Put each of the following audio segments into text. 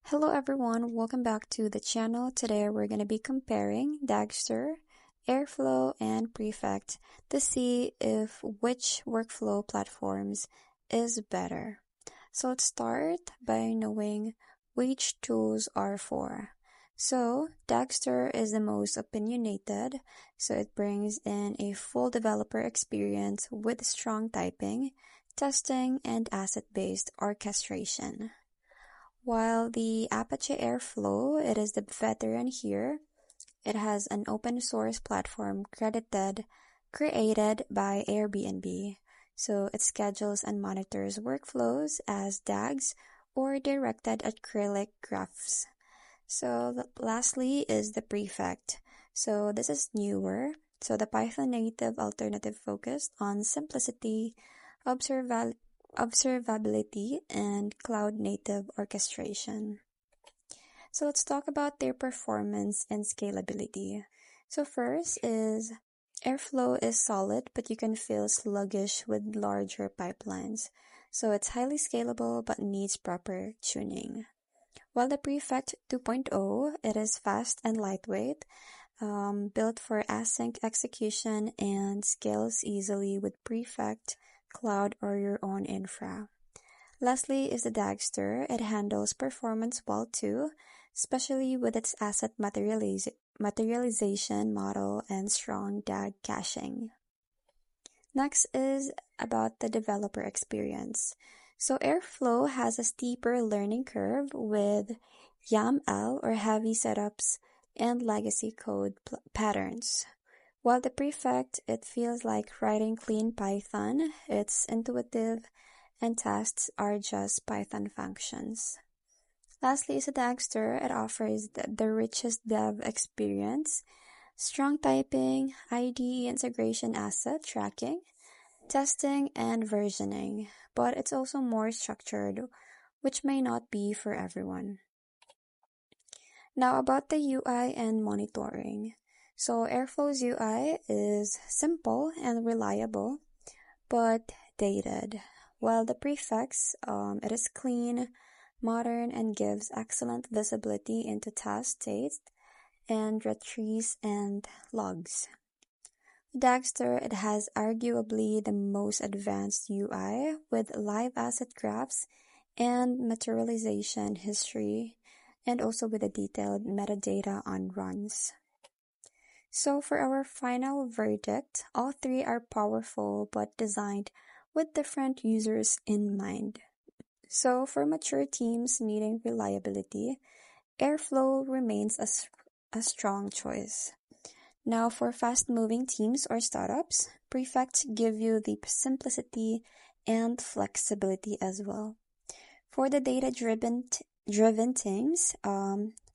Hello everyone, welcome back to the channel. Today we're going to be comparing Dagster, Airflow, and Prefect to see if which workflow platforms is better. So let's start by knowing which tools are for. So Dagster is the most opinionated, so it brings in a full developer experience with strong typing, testing, and asset-based orchestration. While the Apache Airflow, it is the veteran here. It has an open source platform created by Airbnb. So it schedules and monitors workflows as DAGs or directed acrylic graphs. So lastly is the Prefect. So this is newer. So the Python native alternative focused on simplicity, observability, and cloud-native orchestration. So let's talk about their performance and scalability. So first is Airflow is solid, but you can feel sluggish with larger pipelines. So it's highly scalable but needs proper tuning. While the Prefect 2.0, it is fast and lightweight, built for async execution and scales easily with Prefect, cloud, or your own infra. Lastly is the Dagster. It handles performance well too, especially with its asset materialization model and strong DAG caching. Next is about the developer experience. So Airflow has a steeper learning curve with YAML or heavy setups and legacy code patterns. While the Prefect, it feels like writing clean Python. It's intuitive and tasks are just Python functions. Lastly is the Dagster. It offers the richest dev experience, strong typing, IDE integration, asset tracking, testing, and versioning, but it's also more structured, which may not be for everyone. Now about the UI and monitoring. So Airflow's UI is simple and reliable, but dated. While the Prefects, it is clean, modern, and gives excellent visibility into task states and retries and logs. Dagster, it has arguably the most advanced UI with live asset graphs and materialization history, and also with a detailed metadata on runs. So for our final verdict, all three are powerful but designed with different users in mind. So for mature teams needing reliability, Airflow remains a strong choice. Now for fast-moving teams or startups, Prefect give you the simplicity and flexibility as well. For the data-driven teams,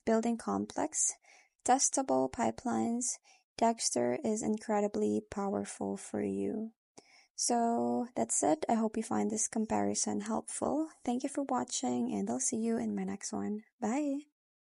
building complex, testable pipelines, Dagster is incredibly powerful for you. So that's it. I hope you find this comparison helpful. Thank you for watching, and I'll see you in my next one. Bye!